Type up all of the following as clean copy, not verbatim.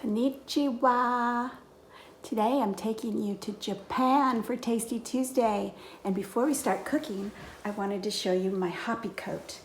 Konnichiwa. Today I'm taking you to Japan for Tasty Tuesday. And before we start cooking, I wanted to show you my hoppy coat.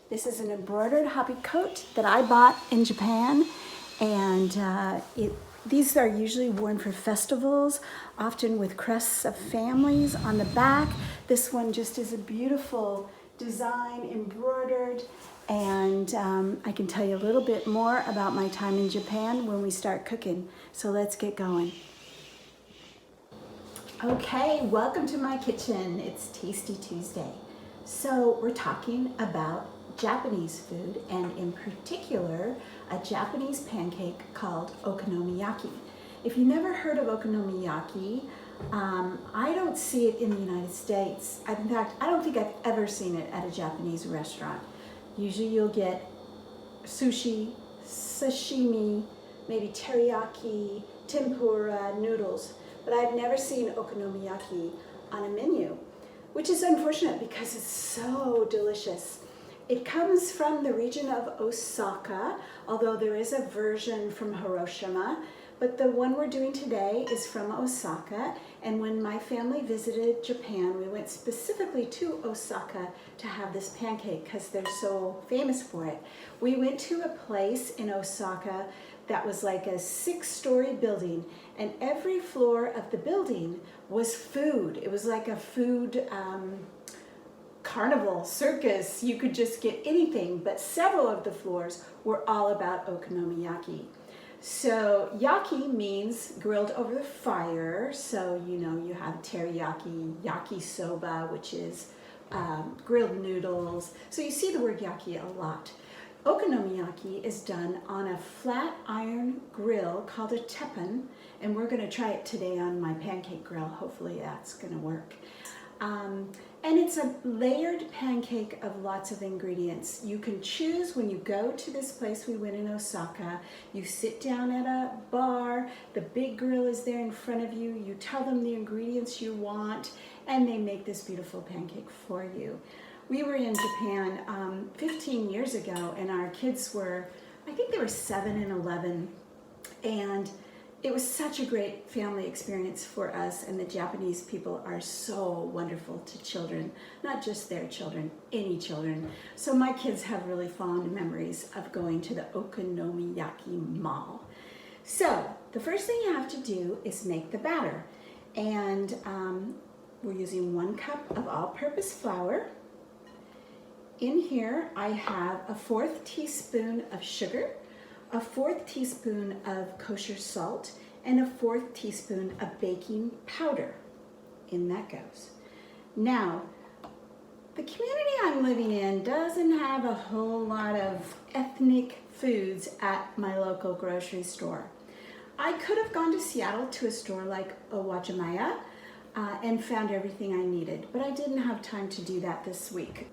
This is an embroidered hoppy coat that I bought in Japan, and these are usually worn for festivals, often with crests of families on the back. This one just is a beautiful design, embroidered, and I can tell you a little bit more about my time in Japan when we start cooking. So let's get going. Okay, welcome to my kitchen. It's Tasty Tuesday. So we're talking about Japanese food, and in particular, a Japanese pancake called Okonomiyaki. If you've never heard of Okonomiyaki, I don't see it in the United States. In fact, I don't think I've ever seen it at a Japanese restaurant. Usually you'll get sushi, sashimi, maybe teriyaki, tempura, noodles, but I've never seen Okonomiyaki on a menu, which is unfortunate because it's so delicious. It comes from the region of Osaka, although there is a version from Hiroshima, but the one we're doing today is from Osaka. And when my family visited Japan, we went specifically to Osaka to have this pancake because they're so famous for it. We went to a place in Osaka that was like a 6-story building, and every floor of the building was food. It was like a food carnival, circus. You could just get anything, but several of the floors were all about Okonomiyaki. So yaki means grilled over the fire. So you have teriyaki, yakisoba, which is grilled noodles. So you see the word yaki a lot. Okonomiyaki is done on a flat iron grill called a teppun, and we're going to try it today on my pancake grill. Hopefully that's going to work. And it's a layered pancake of lots of ingredients. You can choose when you go to this place we went in Osaka. You sit down at a bar, the big grill is there in front of you, you tell them the ingredients you want, and they make this beautiful pancake for you. We were in Japan 15 years ago, and our kids were, I think they were 7 and 11, and it was such a great family experience for us, and the Japanese people are so wonderful to children, not just their children, any children. So my kids have really fond memories of going to the Okonomiyaki Mall. So the first thing you have to do is make the batter, and we're using 1 cup of all-purpose flour. In here I have a 1/4 teaspoon of sugar, a 1/4 teaspoon of kosher salt, and a 1/4 teaspoon of baking powder. In that goes. Now, the community I'm living in doesn't have a whole lot of ethnic foods at my local grocery store. I could have gone to Seattle to a store like Owajimaya and found everything I needed, but I didn't have time to do that this week.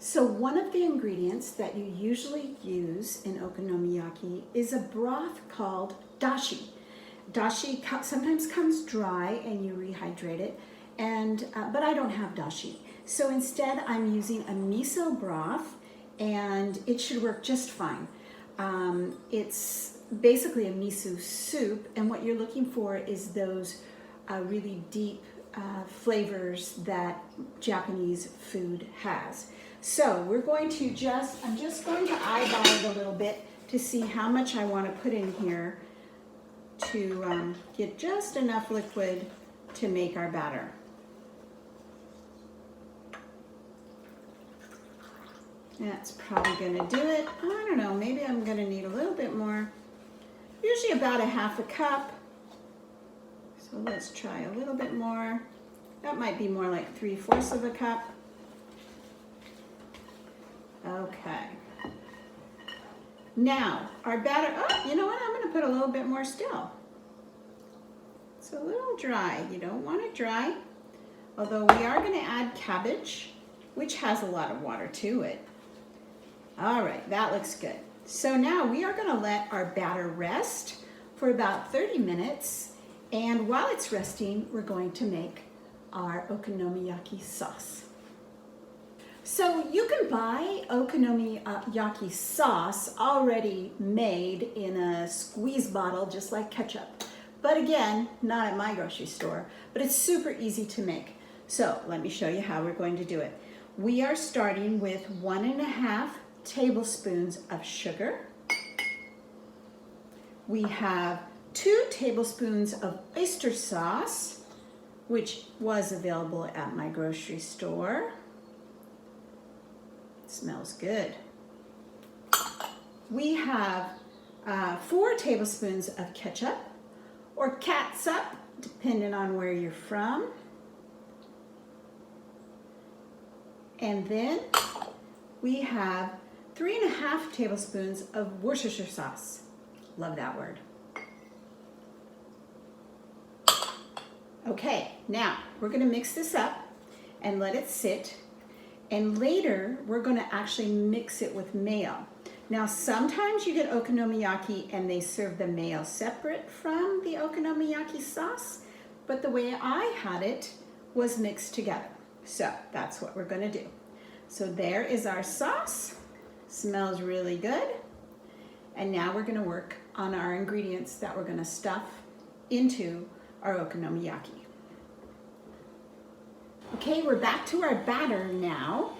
So one of the ingredients that you usually use in Okonomiyaki is a broth called dashi. Dashi sometimes comes dry and you rehydrate it, but I don't have dashi. So instead I'm using a miso broth, and it should work just fine. It's basically a miso soup, and what you're looking for is those really deep flavors that Japanese food has. So we're going to I'm just going to eyeball it a little bit to see how much I want to put in here to get just enough liquid to make our batter. That's probably going to do it. I don't know, maybe I'm going to need a little bit more. Usually about a 1/2 cup. So let's try a little bit more. That might be more like 3/4 of a cup. Okay. Now, our batter, you know what? I'm going to put a little bit more still. It's a little dry. You don't want it dry. Although we are going to add cabbage, which has a lot of water to it. All right, that looks good. So now we are going to let our batter rest for about 30 minutes. And while it's resting, we're going to make our Okonomiyaki sauce. So you can buy Okonomiyaki sauce already made in a squeeze bottle, just like ketchup. But again, not at my grocery store, but it's super easy to make. So let me show you how we're going to do it. We are starting with 1.5 tablespoons of sugar. We have 2 tablespoons of oyster sauce, which was available at my grocery store. Smells good. We have 4 tablespoons of ketchup or catsup, depending on where you're from. And then we have 3.5 tablespoons of Worcestershire sauce. Love that word. Okay, now we're going to mix this up and let it sit. And later, we're going to actually mix it with mayo. Now, sometimes you get okonomiyaki and they serve the mayo separate from the okonomiyaki sauce, but the way I had it was mixed together. So that's what we're going to do. So there is our sauce. Smells really good. And now we're going to work on our ingredients that we're going to stuff into our okonomiyaki. Okay, we're back to our batter now,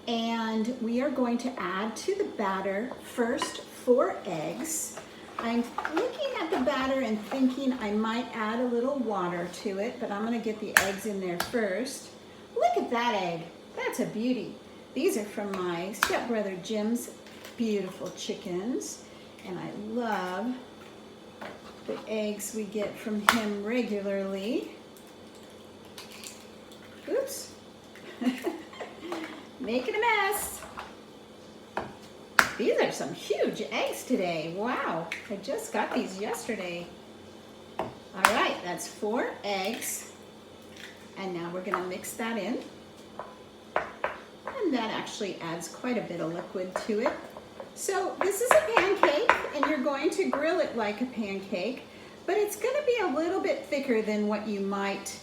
and we are going to add to the batter first 4 eggs. I'm looking at the batter and thinking I might add a little water to it, but I'm going to get the eggs in there first. Look at that egg. That's a beauty. These are from my stepbrother Jim's beautiful chickens, and I love the eggs we get from him regularly. Oops. Making a mess. These are some huge eggs today. Wow, I just got these yesterday. All right, that's 4 eggs. And now we're gonna mix that in. And that actually adds quite a bit of liquid to it. So this is a pancake, and you're going to grill it like a pancake, but it's gonna be a little bit thicker than what you might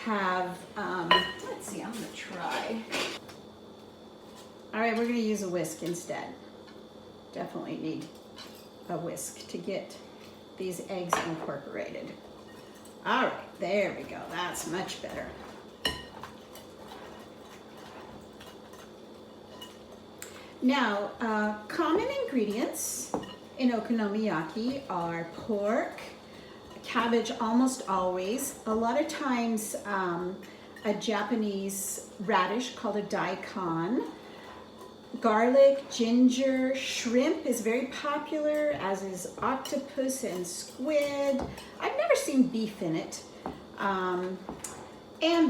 have. Let's see, I'm gonna try. All right, we're gonna use a whisk instead. Definitely need a whisk to get these eggs incorporated. All right, there we go. That's much better. Now, common ingredients in okonomiyaki are pork, cabbage almost always, a lot of times a Japanese radish called a daikon, garlic, ginger, shrimp is very popular, as is octopus and squid. I've never seen beef in it. And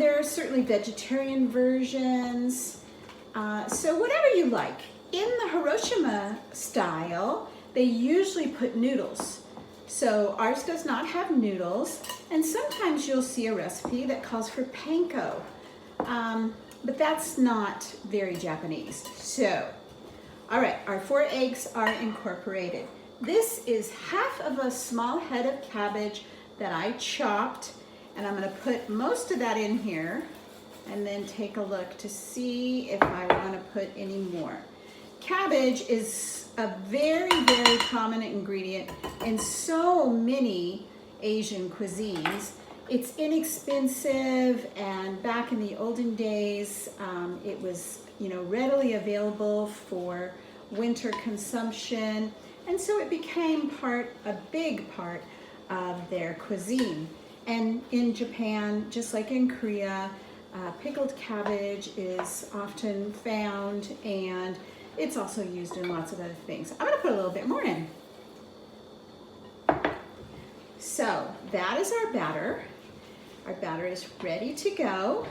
there are certainly vegetarian versions. So whatever you like. In the Hiroshima style, they usually put noodles. So ours does not have noodles, and sometimes you'll see a recipe that calls for panko, but that's not very Japanese. So, all right, our 4 eggs are incorporated. This is half of a small head of cabbage that I chopped, and I'm gonna put most of that in here, and then take a look to see if I wanna put any more. Cabbage is a very, very common ingredient in so many Asian cuisines. It's inexpensive, and back in the olden days, it was, readily available for winter consumption, and so it became a big part of their cuisine. And in Japan, just like in Korea, pickled cabbage is often found, and it's also used in lots of other things. I'm gonna put a little bit more in. So that is our batter. Our batter is ready to go.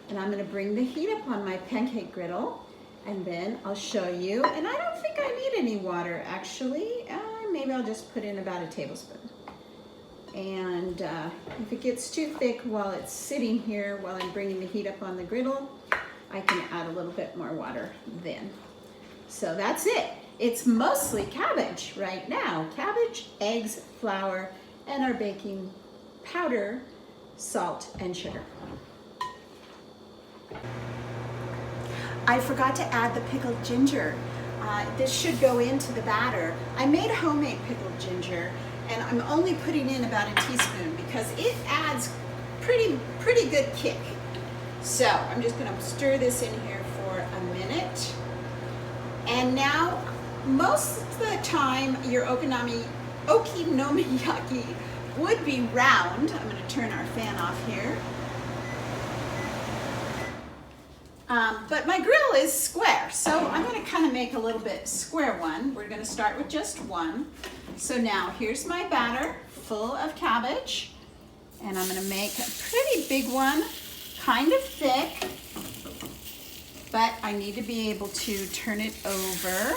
And I'm gonna bring the heat up on my pancake griddle, and then I'll show you. And I don't think I need any water, actually. Maybe I'll just put in about a tablespoon. And if it gets too thick while it's sitting here, while I'm bringing the heat up on the griddle, I can add a little bit more water then. So that's it. It's mostly cabbage right now. Cabbage, eggs, flour, and our baking powder, salt, and sugar. I forgot to add the pickled ginger. This should go into the batter. I made homemade pickled ginger, and I'm only putting in about a teaspoon because it adds pretty good kick. So I'm just going to stir this in here for a minute. And now, most of the time, your okonomiyaki would be round. I'm going to turn our fan off here. But my grill is square, so I'm going to kind of make a little bit square one. We're going to start with just one. So now here's my batter full of cabbage, and I'm going to make a pretty big one, kind of thick, but I need to be able to turn it over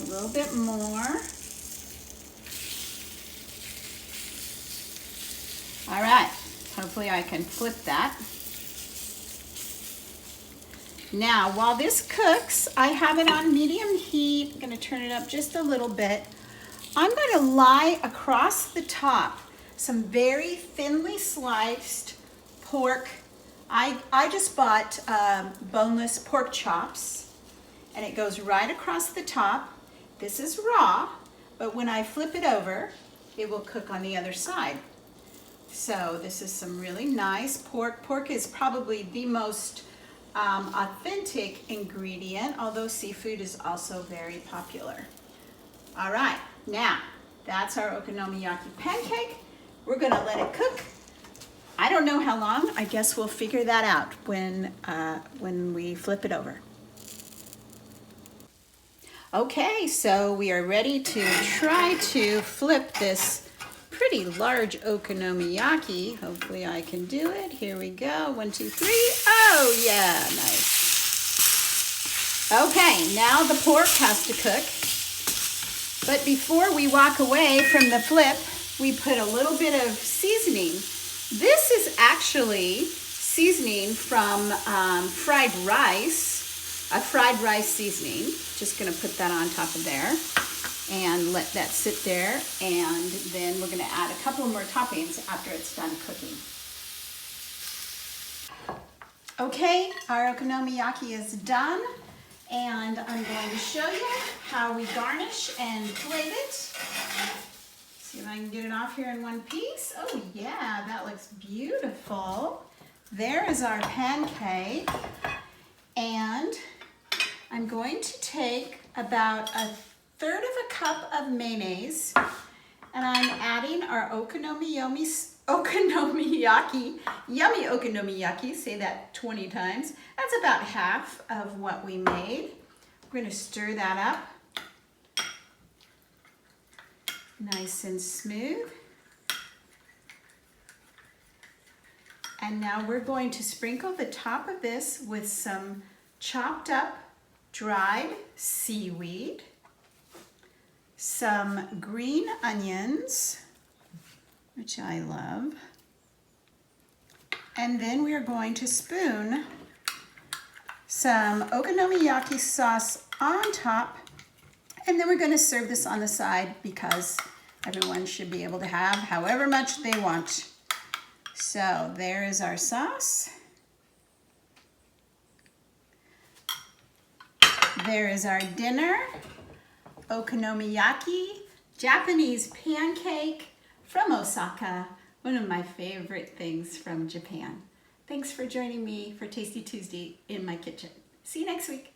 a little bit more. All right. Hopefully I can flip that. Now, while this cooks, I have it on medium heat. I'm going to turn it up just a little bit. I'm going to lie across the top some very thinly sliced pork. I just bought boneless pork chops, and it goes right across the top. This is raw, but when I flip it over, it will cook on the other side. So this is some really nice pork. Pork is probably the most authentic ingredient, although seafood is also very popular. All right, now that's our okonomiyaki pancake. We're gonna let it cook. I don't know how long. I guess we'll figure that out when we flip it over. Okay, so we are ready to try to flip this pretty large okonomiyaki. Hopefully I can do it. Here we go. 1, 2, 3. Oh yeah, nice. Okay, now the pork has to cook. But before we walk away from the flip, we put a little bit of seasoning. This is actually seasoning from fried rice, a fried rice seasoning. Just gonna put that on top of there and let that sit there, and then we're going to add a couple more toppings after it's done cooking. Okay, our okonomiyaki is done, and I'm going to show you how we garnish and plate it. See if I can get it off here in one piece. Oh yeah, that looks beautiful. There is our pancake, and I'm going to take about a third of a cup of mayonnaise, and I'm adding our okonomiyaki, yummy okonomiyaki, say that 20 times. That's about half of what we made. We're going to stir that up nice and smooth. And now we're going to sprinkle the top of this with some chopped up dried seaweed, some green onions, which I love, and then we are going to spoon some Okonomiyaki sauce on top, and then we're going to serve this on the side because everyone should be able to have however much they want. So there is our sauce. There is our dinner. Okonomiyaki, Japanese pancake from Osaka, one of my favorite things from Japan. Thanks for joining me for Tasty Tuesday in my kitchen. See you next week.